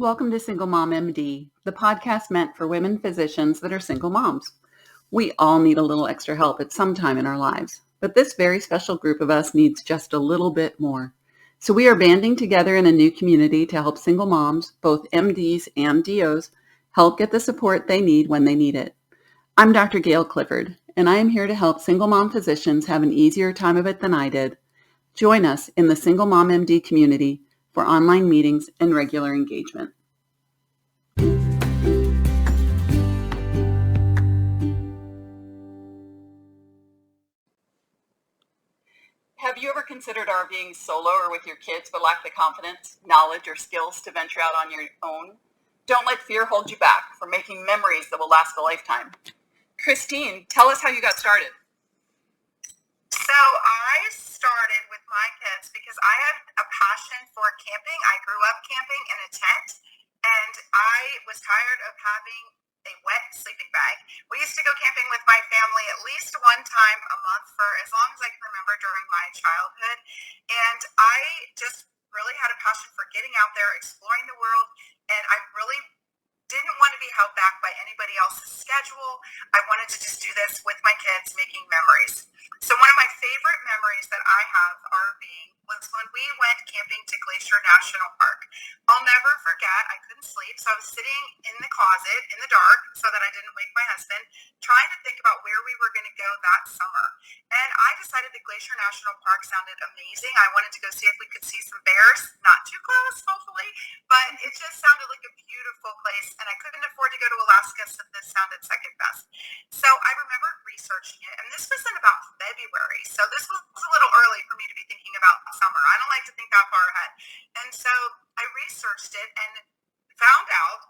Welcome to Single Mom MD, the podcast meant for women physicians that are single moms. We all need a little extra help at some time in our lives, but this very special group of us needs just a little bit more. So we are banding together in a new community to help single moms, both MDs and DOs, help get the support they need when they need it. I'm Dr. Gail Clifford, and I am here to help single mom physicians have an easier time of it than I did. Join us in the Single Mom MD community for online meetings and regular engagement. Have you ever considered RVing solo or with your kids but lack the confidence, knowledge, or skills to venture out on your own? Don't let fear hold you back from making memories that will last a lifetime. Christine, tell us how you got started. So I started with my kids because I had a passion for camping. I grew up camping in a tent, and I was tired of having a wet sleeping bag. We used to go camping with my family at least one time a month for as long as I can remember during my childhood. And I just really had a passion for getting out there, exploring the world, and I really didn't want to be held back by anybody else's schedule. I wanted to just do this with my kids, making memories. So one of my favorite memories that I have RVing was when we went camping to Glacier National Park. I'll never forget, I couldn't sleep, so I was sitting in the closet in the dark so that I didn't wake my husband, trying to think about where we were going to go that summer. And I decided that Glacier National Park sounded amazing. I wanted to go see if we could see some bears, not too close, hopefully, but it just sounded like a beautiful place, and I couldn't afford to go to Alaska, so this sounded second best. So I remember researching it, and this was in about February, so this was a little early for me to be thinking about summer. I don't like to think that far ahead. And so I researched it and found out,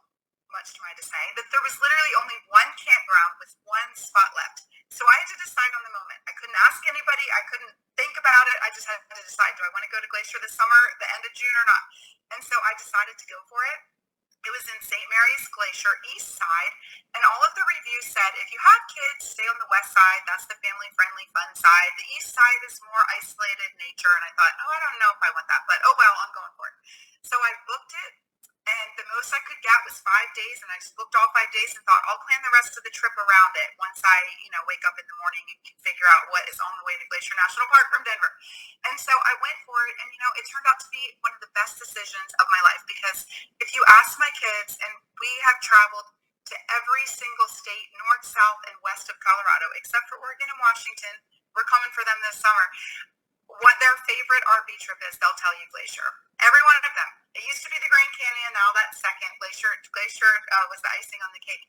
much to my dismay, that there was literally only one campground with one spot left. So I had to decide on the moment. I couldn't ask anybody. I couldn't think about it. I just had to decide, do I want to go to Glacier this summer, the end of June or not? And so I decided to go for it. It was in St. Mary's Glacier, east side, and all of the reviews said, if you have kids, stay on the west side. That's the family-friendly, fun side. The east side is more isolated nature, and I thought, I don't know if I want that, but oh well, I'm going for it. So I booked it, and the most I could get was 5 days, and I just booked all 5 days and thought, I'll plan the rest of the trip around it once I, wake up in the morning and can figure out what is on the way to Glacier National Park from Denver. And so I went for it, and, it turned out to be one of the best decisions of my life, because if you ask my kids, and we have traveled to every single state, north, south, and west of Colorado, except for Oregon and Washington, we're coming for them this summer, what their favorite RV trip is, they'll tell you Glacier. Every one of them. It used to be the Grand Canyon, now that's second. Glacier was the icing on the cake.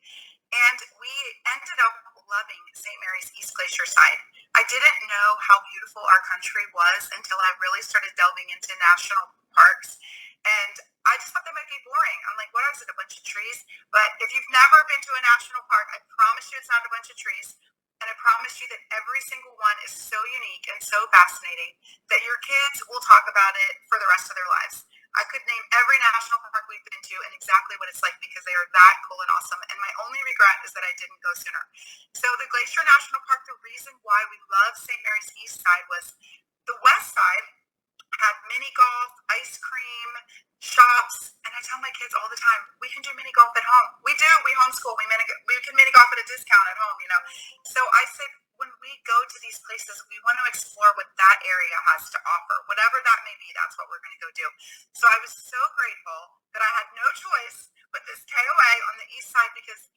And we ended up loving St. Mary's East Glacier side. I didn't know how beautiful our country was until I really started delving into national parks. And I just thought they might be boring. I'm like, what is it, a bunch of trees? But if you've never been to a national park, I promise you it's not a bunch of trees. And I promise you that every single one is so unique and so fascinating that your kids will talk about it for the rest of their lives. I could name every national park we've been to and exactly what it's like because they are that cool and awesome. And my only regret is that I didn't go sooner. So the Glacier National Park, the reason why we love St. Mary's East Side was the west side had mini golf, ice cream, shops, and I tell my kids all the time, we can do mini golf at home. We do. We homeschool. We can mini golf at a discount at home, So I said, when we go to these places, we want to explore what that area has to offer. Whatever that may be, that's what we're going to go do. So I was so grateful that I had no choice but this KOA on the east side because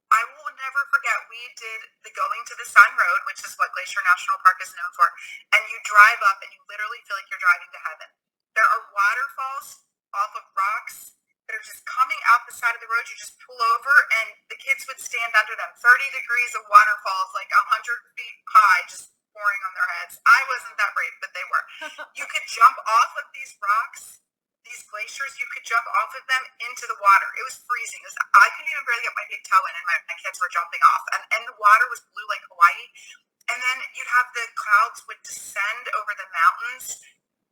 I will never forget, we did the Going to the Sun Road, which is what Glacier National Park is known for, and you drive up and you literally feel like you're driving to heaven. There are waterfalls off of rocks that are just coming out the side of the road. You just pull over and the kids would stand under them. 30 degrees of waterfalls, like 100 feet high, just pouring on their heads. I wasn't that brave, but they were. You could jump off of these rocks, these glaciers, you could jump off of them into the water. It was freezing. I couldn't even barely get my big toe in, and my kids were jumping off. And the water was blue like Hawaii. And then you'd have the clouds would descend over the mountains.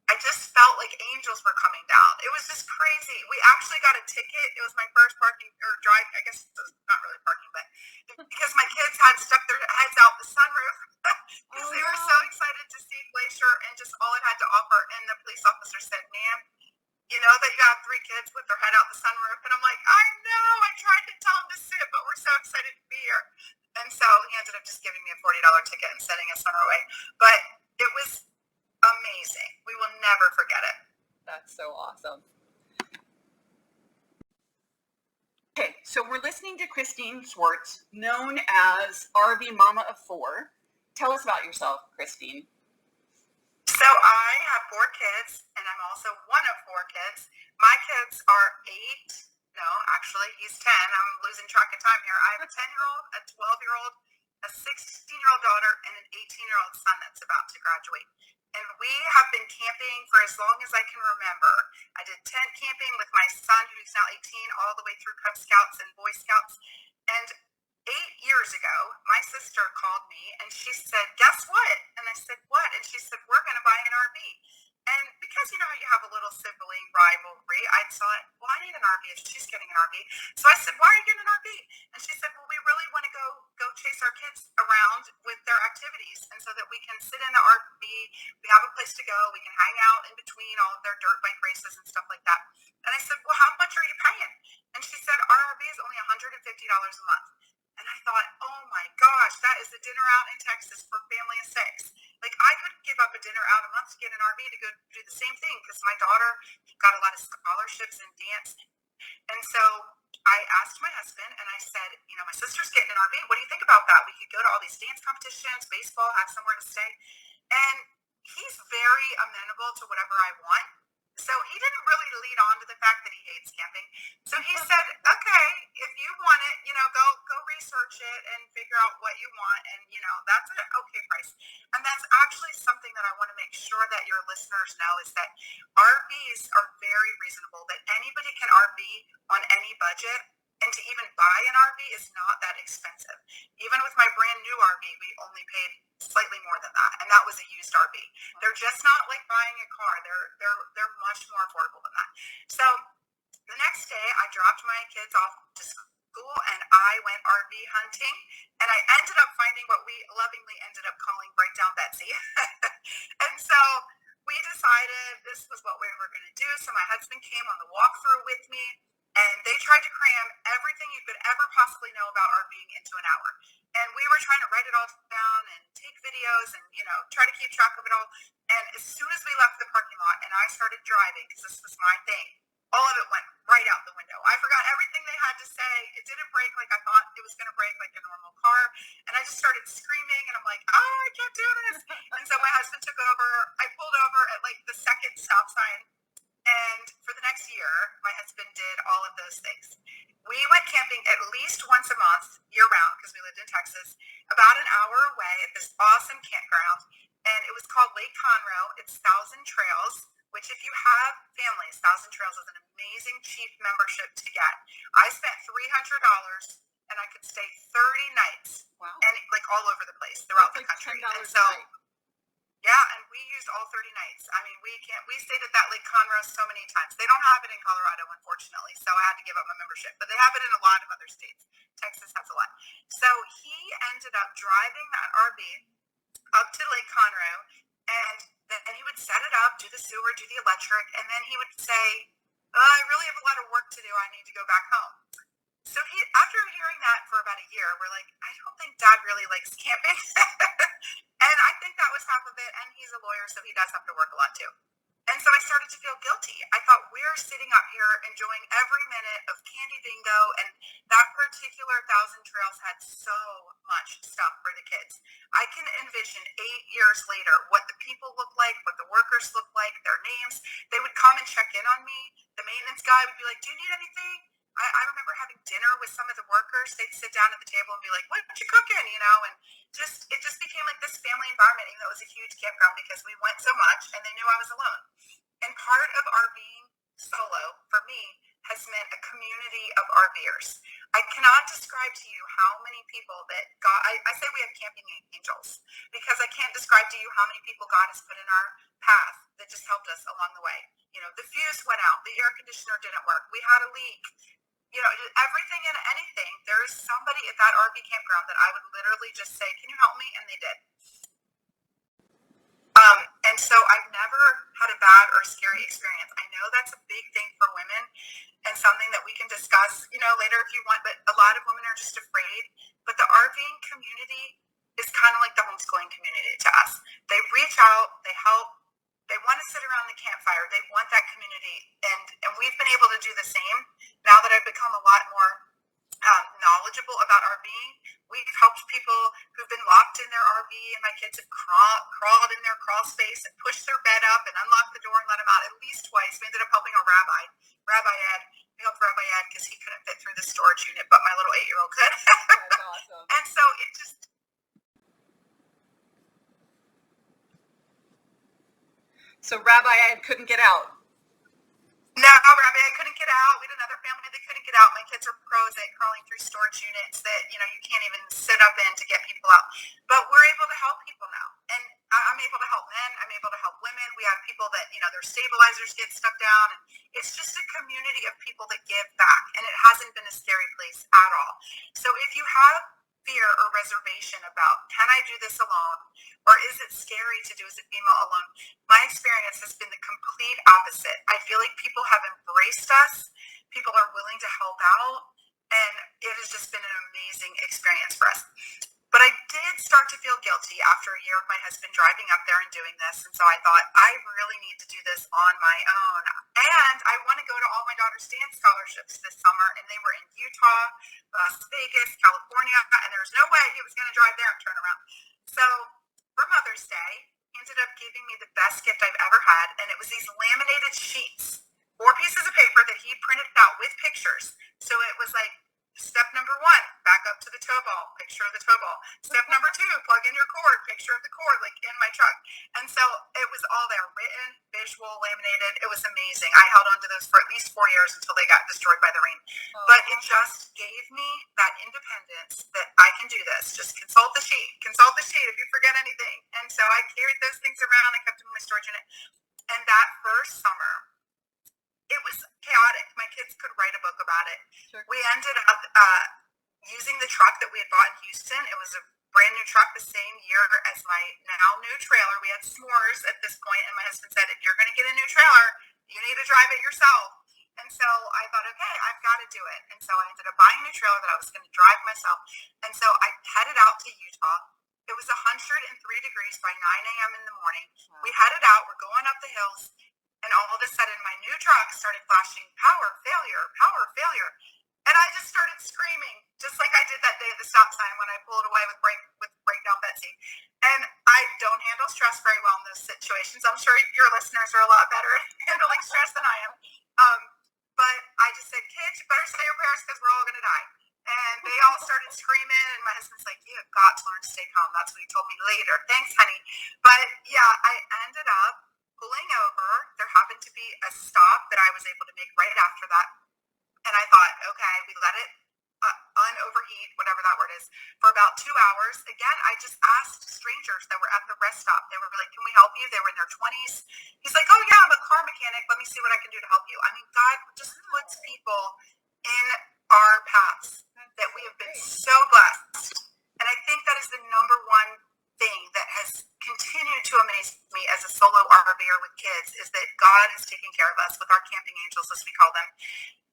I just felt like angels were coming down. It was just crazy. We actually got a ticket. It was my first parking or drive. I guess it's not really parking, but because my kids had stuck their heads out the sunroof because they were so excited to see Glacier and just all it had to offer. And the police officer said, "Ma'am, you know that you have 3 kids with their head out the sunroof?" me a $40 ticket and sending us on our way. But it was amazing. We will never forget it. That's so awesome. Okay, so we're listening to Christine Swartz, known as RV Mama of 4. Tell us about yourself, Christine. So I have 4 kids, and I'm also one of 4 kids. My kids are 8. No, actually, he's 10. I'm losing track of time here. I have a 10-year-old, a 12-year-old, a 16-year-old daughter, and an 18-year-old son that's about to graduate. And we have been camping for as long as I can remember. I did tent camping with my son, who's now 18, all the way through Cub Scouts and Boy Scouts. And 8 years ago, my sister called me and she said, guess what? And I said, what? And she said, we're going to buy an RV. And because, you know, you have a little sibling rivalry, I thought, well, I need an RV if she's getting an RV. So I said, why are you getting an RV? And she said, well, we really want to go chase our kids around with their activities. And so that we can sit in the RV, we have a place to go, we can hang out in between all of their dirt bike races and stuff like that. And I said, well, how much are you paying? And she said, our RV is only $150 a month. And I thought, oh my gosh, that is a dinner out in Texas for a family of 6. Like, I could give up a dinner out a month to get an RV to go do the same thing because my daughter got a lot of scholarships in dance. And so I asked my husband and I said, you know, my sister's getting an RV. What do you think about that? We could go to all these dance competitions, baseball, have somewhere to stay. And he's very amenable to whatever I want. So he didn't really lead on to the fact that he hates camping. So he said, okay, if you want it, you know, go research it and figure out what you want. And, you know, that's an okay price. And that's actually something that I want to make sure that your listeners know is that RVs are very reasonable, that anybody can RV on any budget. And to even buy an RV is not that expensive. Even with my brand new RV, we only paid slightly more than that, and that was a used RV. They're just not like buying a car. They're much more affordable than that. So the next day, I dropped my kids off to school, and I went RV hunting, and I ended up finding what we lovingly ended up calling Breakdown Betsy. And so we decided this was what we were going to do. So my husband came on the walkthrough with me. And they tried to cram everything you could ever possibly know about RVing into an hour. And we were trying to write it all down and take videos and, you know, try to keep track of it all. And as soon as we left the parking lot and I started driving, because this was my thing, all of it went right out the window. I forgot everything they had to say. It didn't break like I thought it was going to break like a normal car. And I just started screaming and I'm like, oh, I can't do this. And so my husband took over. I pulled over at like the second stop sign. And for the next year, my husband did all of those things. We went camping at least once a month, year-round, because we lived in Texas, about an hour away at this awesome campground. And it was called Lake Conroe. It's Thousand Trails, which if you have families, Thousand Trails is an amazing cheap membership to get. I spent $300 and I could stay 30 nights. Wow. And like all over the place throughout the country. And so, yeah, and we used all 30 nights. I mean, we stayed at that Lake Conroe so many times. They don't have it in Colorado, unfortunately, so I had to give up my membership. But they have it in a lot of other states. Texas has a lot. So he ended up driving that RV up to Lake Conroe, and then he would set it up, do the sewer, do the electric, and then he would say, I really have a lot of work to do. I need to go back home. So after hearing that for about a year, we're like, I don't think Dad really likes camping. And I think that was half of it. And he's a lawyer, so he does have to work a lot too. And so I started to feel guilty. I thought, we're sitting up here enjoying every minute of Candy Bingo. And that particular Thousand Trails had so much stuff for the kids. I can envision 8 years later what the people look like, what the workers look like, their names. They would come and check in on me. The maintenance guy would be like, do you need anything? I remember having dinner with some of the workers. They'd sit down at the table and be like, what you cooking, you know? And it just became like this family environment, even though it was a huge campground because we went so much and they knew I was alone. And part of RVing solo, for me, has meant a community of RVers. I cannot describe to you how many people that God, I say we have camping angels, because I can't describe to you how many people God has put in our path that just helped us along the way. You know, the fuse went out, the air conditioner didn't work, we had a leak. You know, everything and anything, there is somebody at that RV campground that I would literally just say, can you help me? And they did. And so I've never had a bad or scary experience. I know that's a big thing for women and something that we can discuss, you know, later if you want, but a lot of women are just afraid. But the RVing community is kind of like the homeschooling community to us. They reach out, they help, they want to sit around the campfire, they want that community, and we've been able to do the same now that I've become a lot more knowledgeable about RVing. We've helped people who've been locked in their RV, and my kids have crawled in their crawl space and pushed their bed up and unlocked the door and let them out at least twice. We ended up helping a Rabbi Ed. We helped Rabbi Ed because he couldn't fit through the storage unit, but my little 8-year-old could. That's awesome. And so it just... So Rabbi Ed couldn't get out. No, Rabbi, I couldn't get out. We had another family that couldn't get out. My kids are pros at crawling through storage units that, you can't even sit up in to get people out. But we're able to help people now. And I'm able to help men. I'm able to help women. We have people that, their stabilizers get stuck down. And it's just a community of people that give back. And it hasn't been a scary place at all. So if you have fear or reservation about, can I do this alone? Or is it scary to do as a female alone? My experience has been the complete opposite. I feel like people have embraced us. People are willing to help out. And it has just been an amazing experience for us. But I did start to feel guilty after a year of my husband driving up there and doing this. And so I thought, I really need to do this on my own. And I want to go to all my daughter's dance scholarships this summer. And they were in Utah, Las Vegas, California. And there was no way he was going to drive there and turn around. So for Mother's Day, he ended up giving me the best gift I've ever had. And it was these laminated sheets, 4 pieces of paper that he printed out with pictures. So it was like, step number 1, back up to the tow ball, picture of the tow ball. Step number 2, plug in your cord, picture of the cord, like in my truck. And so it was all there, written, visual, laminated. It was amazing. I held on to those for at least 4 years until they got destroyed by the rain. But it just gave me that independence that I can do this. Just consult the sheet if you forget anything. And so I carried those things around. I kept them in my storage unit. And that first summer, it was chaotic. My kids could write a book about it. Sure. We ended up using the truck that we had bought in Houston. It was a brand new truck the same year as my now new trailer. We had s'mores at this point, and my husband said, if you're going to get a new trailer, you need to drive it yourself. And so I thought, okay, I've got to do it. And so I ended up buying a new trailer that I was going to drive myself. And so I headed out to Utah. It was 103 degrees by 9 a.m. in the morning. Wow. We headed out. We're going up the hills. And all of a sudden, my new truck started flashing power failure, power failure. And I just started screaming, just like I did that day at the stop sign when I pulled away with breakdown Betsy. And I don't handle stress very well in those situations. I'm sure your listeners are a lot better at handling stress than I am. But I just said, kids, you better say your prayers because we're all going to die. And they all started screaming, and my husband's like, you have got to learn to stay calm. That's what he told me later. Thanks, honey. But yeah, I ended up pulling over. There happened to be a stop that I was able to make right after that. And I thought, okay, we let it unoverheat, whatever that word is, for about 2 hours. Again, I just asked strangers that were at the rest stop. They were like, can we help you? They were in their 20s. He's like, oh yeah, I'm a car mechanic. Let me see what I can do to help you. I mean, God just puts people in our paths that we have been so blessed. And I think that is the number one thing that has continued to amaze me as a solo RVer with kids is that God has taken care of us with our camping angels, as we call them.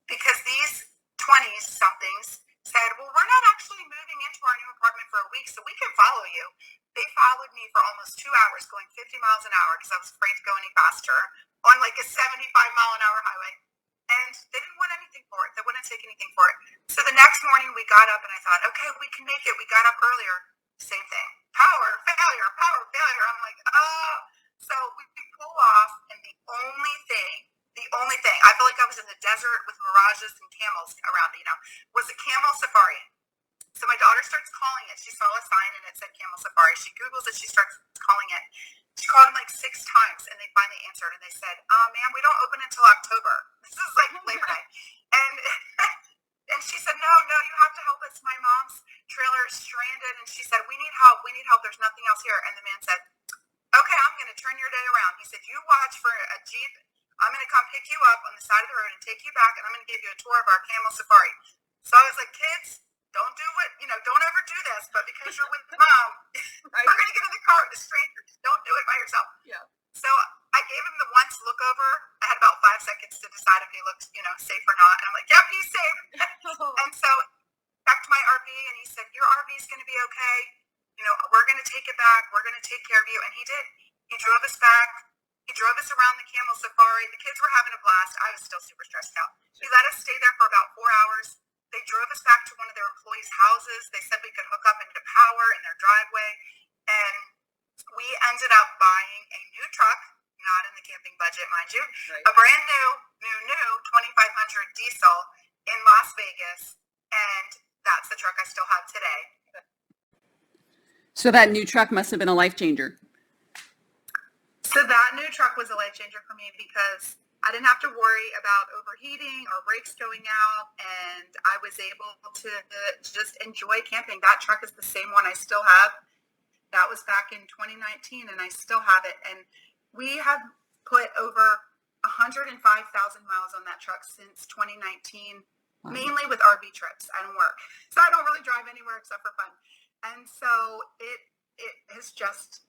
Because these 20-somethings said, well, we're not actually moving into our new apartment for a week, so we can follow you. They followed me for almost 2 hours going 50 miles an hour because I was afraid to go any faster on like a 75-mile-an-hour highway. And they didn't want anything for it. They wouldn't take anything for it. So the next morning we got up and I thought, okay, we can make it. We got up earlier. Same thing. Power failure, power failure. I'm like, oh. So we pull off, and the only thing, I feel like I was in the desert with mirages and camels around me, was a camel safari. So my daughter starts calling it. She saw a sign and it said camel safari. She Googles it. She starts calling it. She called them like 6 times, and they finally answered, and they said, ma'am, we don't open until October. This is like Labor Day. And she said, no, you have to help us. My mom's trailer is stranded. And she said, we need help. There's nothing else here. And the man said, okay, I'm going to turn your day around. He said, you watch for a Jeep. I'm going to come pick you up on the side of the road and take you back, and I'm going to give you a tour of our camel safari. So I was like, kids, don't do it. Don't ever do this. But because you're with mom, we're going to get in the car with a stranger. Don't do it by yourself. Yeah. So I gave him the once look over. I had about 5 seconds to decide if he looked, safe or not. And I'm like, yep, he's safe. And so back to my RV, and he said, your RV is going to be okay. We're take it back. We're going to take care of you. And he did. He drove us back. He drove us around the camel safari. The kids were having a blast. I was still super stressed out. He let us stay there for about 4 hours. They drove us back to one of their employees' houses. They said we could hook up into power in their driveway. And we ended up buying a new truck, not in the camping budget, mind you, Right. a brand new 2500 diesel in Las Vegas. And that's the truck I still have today. So that new truck must have been a life changer. So that new truck was a life changer for me because I didn't have to worry about overheating or brakes going out, and I was able to just enjoy camping. That truck is the same one I still have. That was back in 2019, and I still have it. And we have put over 105,000 miles on that truck since 2019, mainly with RV trips and work. So I don't really drive anywhere except for fun. And so it has just...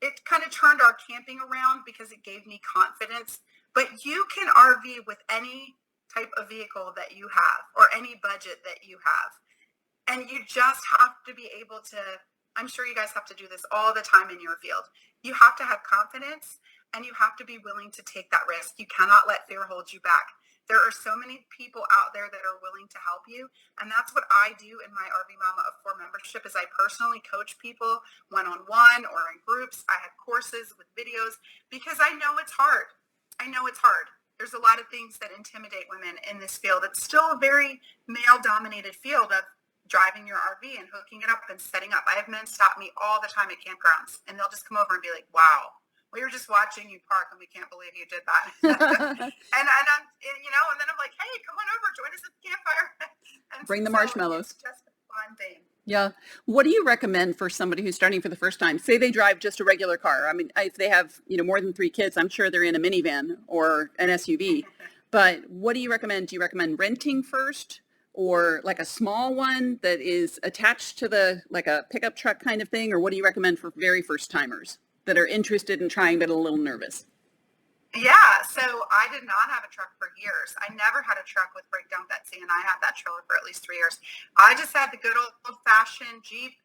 it kind of turned our camping around because it gave me confidence. But you can RV with any type of vehicle that you have or any budget that you have. And you just have to be able to, I'm sure you guys have to do this all the time in your field. You have to have confidence and you have to be willing to take that risk. You cannot let fear hold you back. There are so many people out there that are willing to help you. And that's what I do in my RV Mama of 4 membership is I personally coach people one-on-one or in groups. I have courses with videos because I know it's hard. I know it's hard. There's a lot of things that intimidate women in this field. It's still a very male-dominated field of driving your RV and hooking it up and setting up. I have men stop me all the time at campgrounds and they'll just come over and be like, wow, we were just watching you park and we can't believe you did that. and I'm, and then I'm like, hey, come on over, join us at the campfire. And Bring the marshmallows. It's just a fun thing. Yeah. What do you recommend for somebody who's starting for the first time? Say they drive just a regular car. I mean, if they have, more than 3 kids, I'm sure they're in a minivan or an SUV. But what do you recommend? Do you recommend renting first or like a small one that is attached to like a pickup truck kind of thing? Or what do you recommend for very first timers that are interested in trying but a little nervous? Yeah, so I did not have a truck for years. I never had a truck with breakdown Betsy, and I had that trailer for at least 3 years. I just had the good old-fashioned Jeep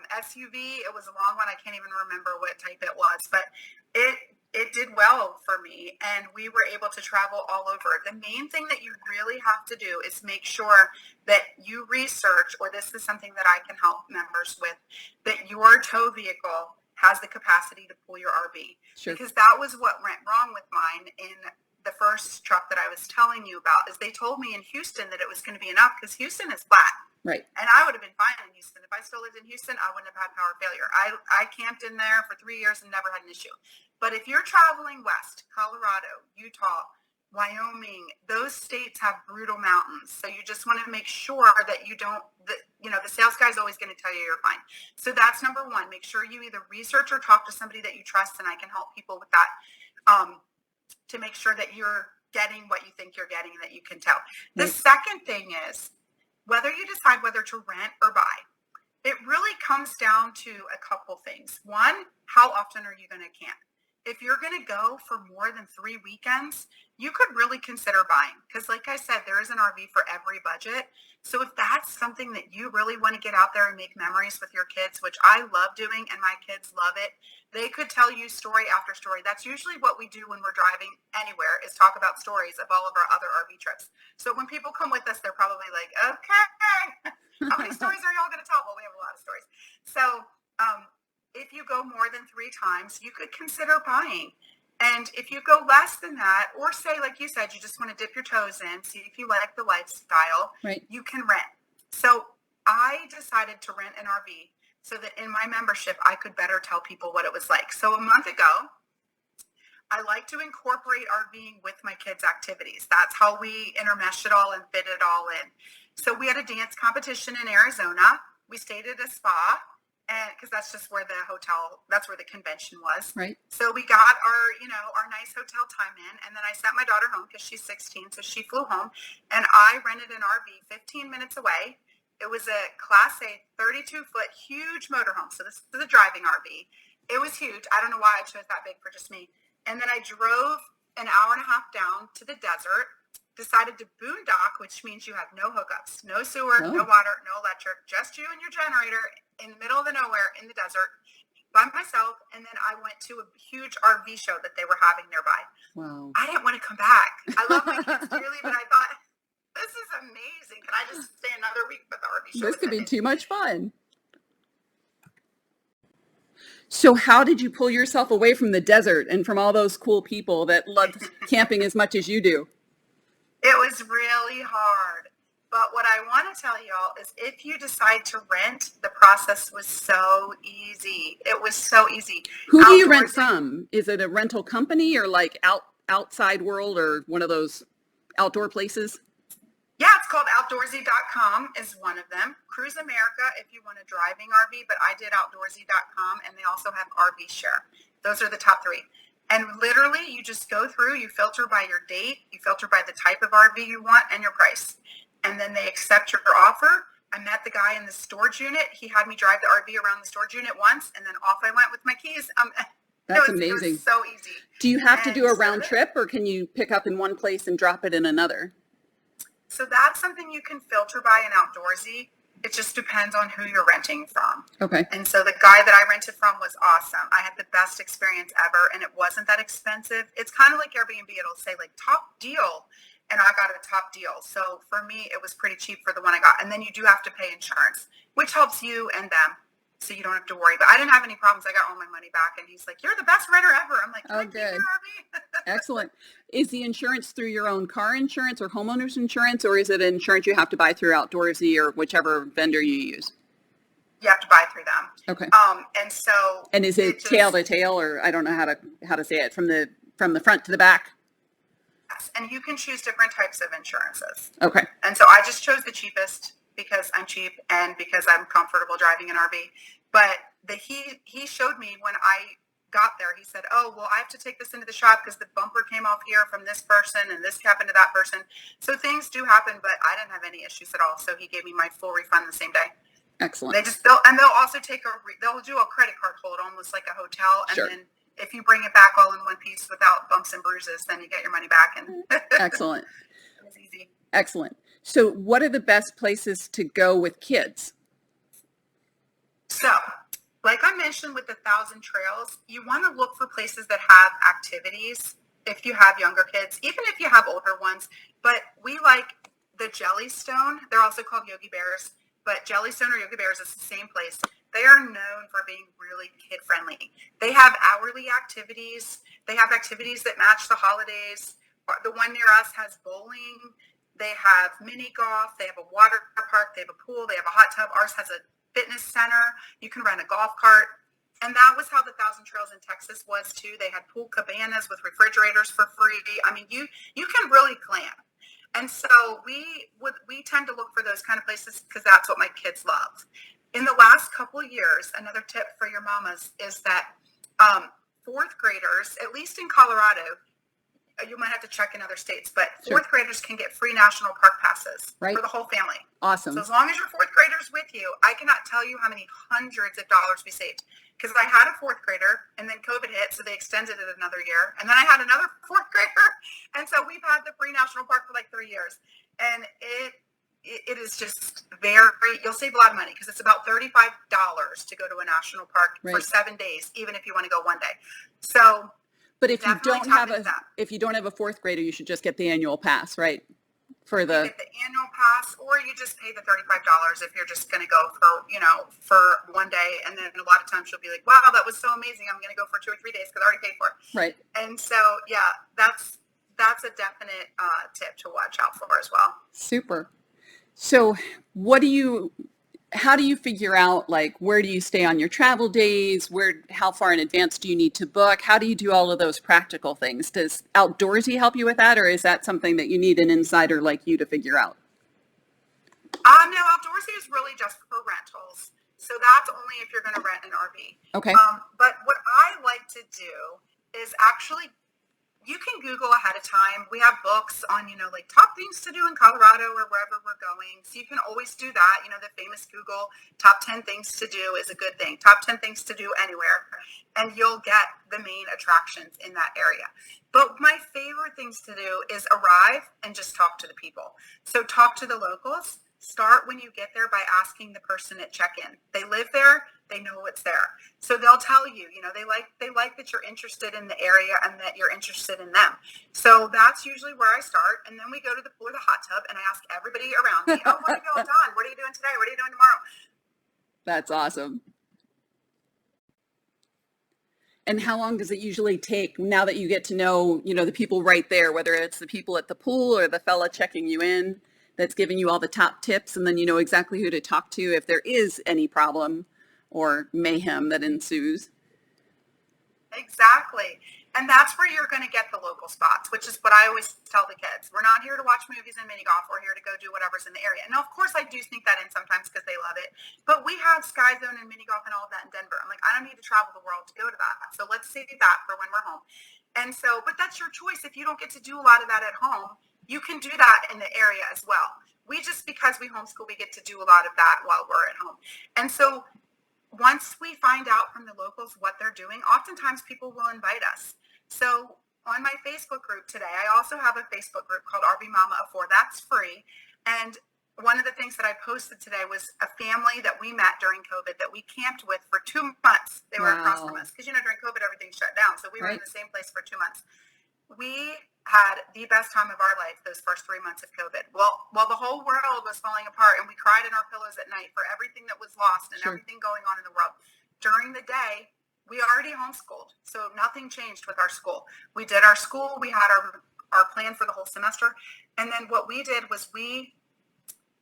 SUV. It was a long one. I can't even remember what type it was, but it did well for me, and we were able to travel all over. The main thing that you really have to do is make sure that you research, or this is something that I can help members with, that your tow vehicle has the capacity to pull your RV. Sure. Because that was what went wrong with mine in the first truck that I was telling you about, is they told me in Houston that it was going to be enough because Houston is flat. Right. And I would have been fine in Houston. If I still lived in Houston, I wouldn't have had power failure. I camped in there for 3 years and never had an issue. But if you're traveling west, Colorado, Utah, Wyoming, those states have brutal mountains. So you just want to make sure that you don't, the sales guy is always going to tell you you're fine. So that's number one. Make sure you either research or talk to somebody that you trust, and I can help people with that to make sure that you're getting what you think you're getting and that you can tell. The second thing is whether you decide whether to rent or buy. It really comes down to a couple things. One, how often are you going to camp? If you're going to go for more than 3 weekends, you could really consider buying. Because like I said, there is an RV for every budget. So if that's something that you really want to get out there and make memories with your kids, which I love doing and my kids love it, they could tell you story after story. That's usually what we do when we're driving anywhere, is talk about stories of all of our other RV trips. So when people come with us, they're probably like, okay, how many stories are y'all going to tell? Well, we have a lot of stories. So if you go more than 3 times, you could consider buying. And if you go less than that, or say, like you said, you just want to dip your toes in, see if you like the lifestyle, right, you can rent. So I decided to rent an RV so that in my membership, I could better tell people what it was like. So a month ago, I like to incorporate RVing with my kids' activities. That's how we intermesh it all and fit it all in. So we had a dance competition in Arizona. We stayed at a spa. And because that's just where that's where the convention was. Right. So we got our nice hotel time in, and then I sent my daughter home because she's 16, so she flew home, and I rented an RV 15 minutes away. It was a Class A 32-foot huge motorhome. So this is a driving RV. It was huge. I don't know why I chose that big for just me. And then I drove an hour and a half down to the desert, decided to boondock, which means you have no hookups, no sewer, no water, no electric, just you and your generator in the middle of the nowhere in the desert. by myself, and then I went to a huge RV show that they were having nearby. Wow. I didn't want to come back. I love my kids dearly, but I thought, this is amazing. Can I just stay another week with the RV show? This could be too much fun. So how did you pull yourself away from the desert and from all those cool people that love camping as much as you do? It was really hard. But what I want to tell y'all is if you decide to rent, the process was so easy. It was so easy. Who do you rent from? Is it a rental company or like outside world or one of those outdoor places? Yeah, it's called outdoorsy.com is one of them. Cruise America if you want a driving RV, but I did outdoorsy.com, and they also have RV Share. Those are the top three. And literally you just go through, you filter by your date, you filter by the type of RV you want and your price. And then they accept your offer. I met the guy in the storage unit. He had me drive the RV around the storage unit once, and then off I went with my keys. That's amazing. It was so easy. Do you have to do a round trip, or can you pick up in one place and drop it in another? So that's something you can filter by in Outdoorsy. It just depends on who you're renting from. Okay. And so the guy that I rented from was awesome. I had the best experience ever, and it wasn't that expensive. It's kind of like Airbnb. It'll say like top deal, and I got a top deal. So for me, it was pretty cheap for the one I got. And then you do have to pay insurance, which helps you and them. So you don't have to worry. But I didn't have any problems. I got all my money back. And he's like, you're the best renter ever. I'm like, oh, good. Excellent. Is the insurance through your own car insurance or homeowner's insurance, or is it insurance you have to buy through Outdoorsy or whichever vendor you use? You have to buy through them. Okay. And is it tail to tail, or I don't know how to say it, from the front to the back? Yes. And you can choose different types of insurances. Okay. And so I just chose the cheapest because I'm cheap and because I'm comfortable driving an RV. But he showed me when I got there, he said, oh, well, I have to take this into the shop because the bumper came off here from this person and this happened to that person. So things do happen, but I didn't have any issues at all. So he gave me my full refund the same day. Excellent. They'll also they'll do a credit card hold, almost like a hotel. And sure. Then if you bring it back all in one piece without bumps and bruises, then you get your money back. And Excellent. It was easy. Excellent. So what are the best places to go with kids? So, like I mentioned with the 1,000 Trails, you want to look for places that have activities if you have younger kids, even if you have older ones. But we like the Jellystone. They're also called Yogi Bears, but Jellystone or Yogi Bears is the same place. They are known for being really kid-friendly. They have hourly activities. They have activities that match the holidays. The one near us has bowling. They have mini golf. They have a water park. They have a pool. They have a hot tub. Ours has a fitness center. You can rent a golf cart. And that was how the 1,000 Trails in Texas was too. They had pool cabanas with refrigerators for free. I mean, you can really glam. And so we tend to look for those kind of places because that's what my kids love. In the last couple of years, another tip for your mamas is that fourth graders, at least in Colorado, you might have to check in other states, but fourth graders can get free national park passes for the whole family. Awesome. So as long as your fourth grader's with you, I cannot tell you how many hundreds of dollars we saved. Because I had a fourth grader, and then COVID hit, so they extended it another year. And then I had another fourth grader, and so we've had the free national park for like 3 years. And it is just you'll save a lot of money because it's about $35 to go to a national park for 7 days, even if you want to go one day. So, but if you don't have a fourth grader, you should just get the annual pass, right? You get the annual pass, or you just pay the $35 if you're just going to go for one day. And then a lot of times you'll be like, wow, that was so amazing. I'm going to go for 2 or 3 days because I already paid for it. Right. And so, yeah, that's a definite tip to watch out for as well. Super. So how do you figure out, like, where do you stay on your travel days? How far in advance do you need to book? How do you do all of those practical things? Does Outdoorsy help you with that, or is that something that you need an insider like you to figure out? No, Outdoorsy is really just for rentals. So that's only if you're going to rent an RV. Okay. But what I like to do is actually, you can Google ahead of time. We have books on, like top things to do in Colorado or wherever we're going. So you can always do that. The famous Google top 10 things to do is a good thing. Top 10 things to do anywhere. And you'll get the main attractions in that area. But my favorite things to do is arrive and just talk to the people. So talk to the locals. Start when you get there by asking the person at check-in. They live there. They know what's there. So they'll tell you, they like that you're interested in the area and that you're interested in them. So that's usually where I start. And then we go to the pool or the hot tub and I ask everybody around me, oh, what are you doing, Dawn? What are you doing today? What are you doing tomorrow? That's awesome. And how long does it usually take now that you get to know, the people right there, whether it's the people at the pool or the fella checking you in that's giving you all the top tips, and then you know exactly who to talk to if there is any problem or mayhem that ensues? Exactly. And that's where you're going to get the local spots, which is what I always tell the kids. We're not here to watch movies and mini golf. We're here to go do whatever's in the area. And of course, I do sneak that in sometimes because they love it. But we have Sky Zone and mini golf and all of that in Denver. I'm like, I don't need to travel the world to go to that. So let's save that for when we're home. And so, but that's your choice. If you don't get to do a lot of that at home, you can do that in the area as well. Because we homeschool, we get to do a lot of that while we're at home. And so once we find out from the locals what they're doing, oftentimes people will invite us. So on my Facebook group today, I also have a Facebook group called RV Mama of 4. That's free. And one of the things that I posted today was a family that we met during COVID that we camped with for 2 months. They were across from us because, during COVID, everything shut down. So we were in the same place for 2 months. We had the best time of our life those first 3 months of COVID. Well, while the whole world was falling apart and we cried in our pillows at night for everything that was lost and everything going on in the world, during the day, we already homeschooled. So nothing changed with our school. We did our school. We had our plan for the whole semester. And then what we did was we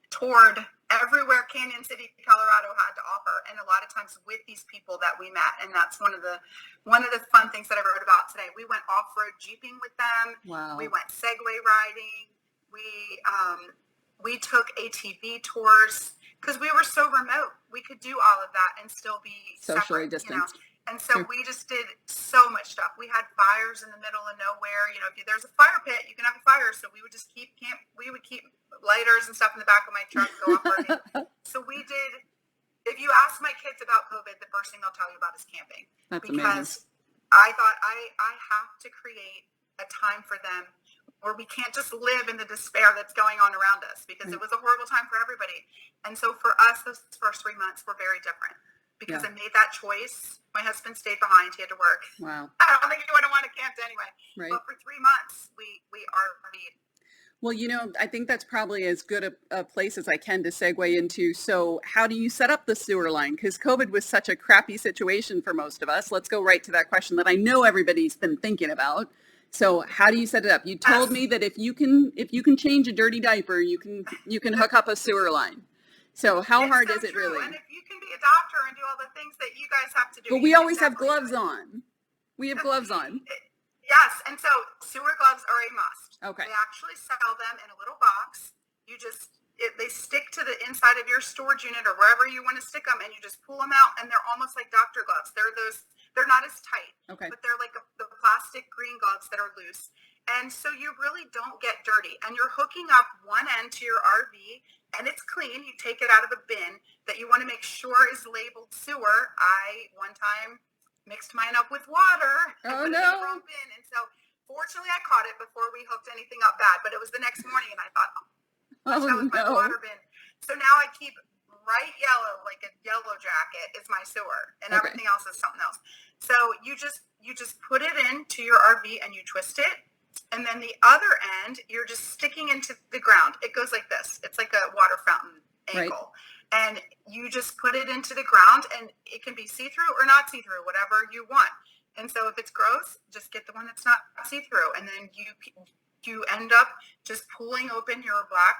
toured everywhere Canyon City, Colorado had to offer, and a lot of times with these people that we met. And that's one of the fun things that I wrote about today. We went off-road jeeping with them. Wow. We went Segway riding. We took ATV tours because we were so remote. We could do all of that and still be socially separate, distanced. And so we just did so much stuff. We had fires in the middle of nowhere. If there's a fire pit, you can have a fire. So we would just keep lighters and stuff in the back of my truck, go off roading. So we did. If you ask my kids about COVID, the first thing they'll tell you about is camping. That's because amazing. I thought I have to create a time for them where we can't just live in the despair that's going on around us, because it was a horrible time for everybody. And so for us, those first 3 months were very different. Because I made that choice. My husband stayed behind. He had to work. Wow. I don't think he would have wanted to camp anyway. Right. But for 3 months, we RV'd. Well, I think that's probably as good a place as I can to segue into. So how do you set up the sewer line? Because COVID was such a crappy situation for most of us. Let's go right to that question that I know everybody's been thinking about. So how do you set it up? You told me that if you can change a dirty diaper, you can hook up a sewer line. So how hard is it really? And if you can be a doctor and do all the things that you guys have to do. But we always have gloves on. We have gloves on. Yes, and so sewer gloves are a must. Okay. They actually sell them in a little box. They stick to the inside of your storage unit or wherever you want to stick them, and you just pull them out, and they're almost like doctor gloves. They're not as tight, okay, but they're like the plastic green gloves that are loose. And so you really don't get dirty, and you're hooking up one end to your RV, and it's clean. You take it out of a bin that you want to make sure is labeled sewer. I one time mixed mine up with water and put it in the wrong bin. And so fortunately I caught it before we hooked anything up bad, but it was the next morning and I thought, that was my water bin. So now I keep bright yellow, like a yellow jacket is my sewer, and everything else is something else. So you just put it into your RV and you twist it. And then the other end, you're just sticking into the ground. It goes like this. It's like a water fountain ankle. Right. And you just put it into the ground, and it can be see-through or not see-through, whatever you want. And so if it's gross, just get the one that's not see-through. And then you end up just pulling open your black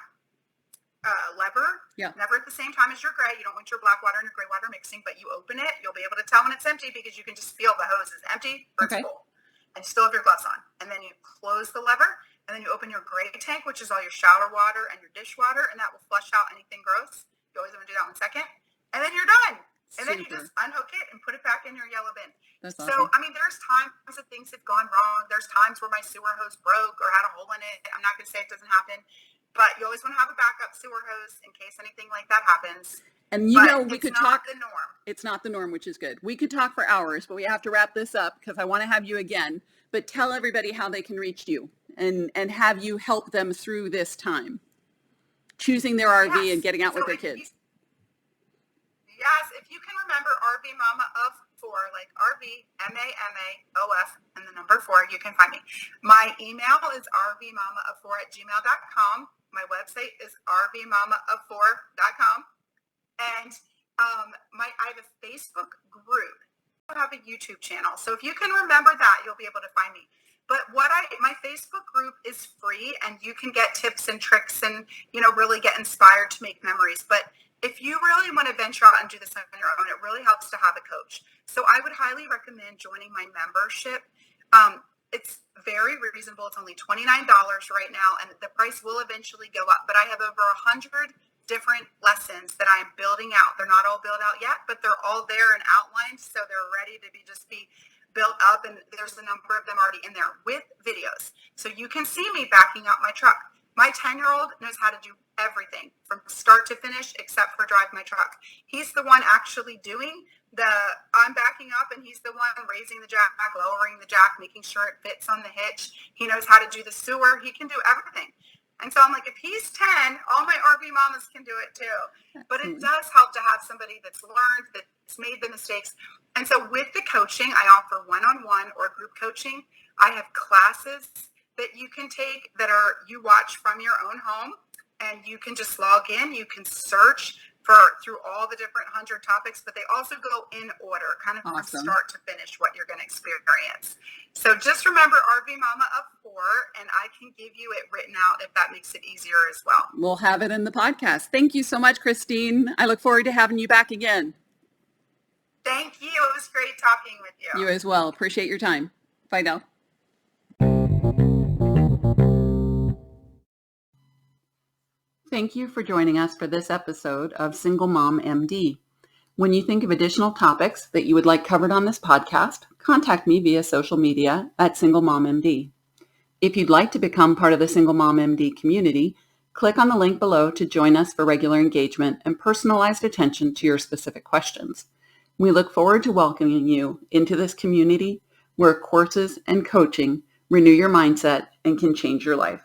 lever. Yeah. Never at the same time as your gray. You don't want your black water and your gray water mixing, but you open it. You'll be able to tell when it's empty because you can just feel the hose is empty or it's full. And you still have your gloves on. And then you close the lever, and then you open your gray tank, which is all your shower water and your dishwater, and that will flush out anything gross. You always want to do that 1 second. And then you're done. And then you just unhook it and put it back in your yellow bin. That's awesome. So, there's times that things have gone wrong. There's times where my sewer hose broke or had a hole in it. I'm not going to say it doesn't happen, but you always want to have a backup sewer hose in case anything like that happens. And we could talk. The norm. It's not the norm, which is good. We could talk for hours, but we have to wrap this up because I want to have you again. But tell everybody how they can reach you and have you help them through this time, choosing their RV and getting out with their kids. Yes, if you can remember RV Mama of 4, like RV, MAMAOF, and the number 4, you can find me. My email is rvmamaof4@gmail.com. My website is rvmamaof4.com. And I have a Facebook group. I have a YouTube channel. So if you can remember that, you'll be able to find me. But my Facebook group is free, and you can get tips and tricks and, really get inspired to make memories. But if you really want to venture out and do this on your own, it really helps to have a coach. So I would highly recommend joining my membership. It's very reasonable. It's only $29 right now, and the price will eventually go up. But I have over 100 different lessons that I'm building out. They're not all built out yet, but they're all there and outlined, so they're ready to be built up, and there's a number of them already in there with videos. So you can see me backing out my truck. My 10-year-old knows how to do everything from start to finish except for drive my truck. He's the one actually doing I'm backing up, and he's the one raising the jack, lowering the jack, making sure it fits on the hitch. He knows how to do the sewer. He can do everything. And so I'm like, if he's 10, all my RV mamas can do it too. But it does help to have somebody that's learned, that's made the mistakes. And so with the coaching, I offer one-on-one or group coaching. I have classes that you can take you watch from your own home, and you can just log in. You can search through all the different 100 topics, but they also go in order, kind of from start to finish, what you're going to experience. So just remember RV Mama of 4, and I can give you it written out if that makes it easier as well. We'll have it in the podcast. Thank you so much, Christine. I look forward to having you back again. Thank you. It was great talking with you. You as well. Appreciate your time. Bye now. Thank you for joining us for this episode of Single Mom MD. When you think of additional topics that you would like covered on this podcast, contact me via social media at Single Mom MD. If you'd like to become part of the Single Mom MD community, click on the link below to join us for regular engagement and personalized attention to your specific questions. We look forward to welcoming you into this community where courses and coaching renew your mindset and can change your life.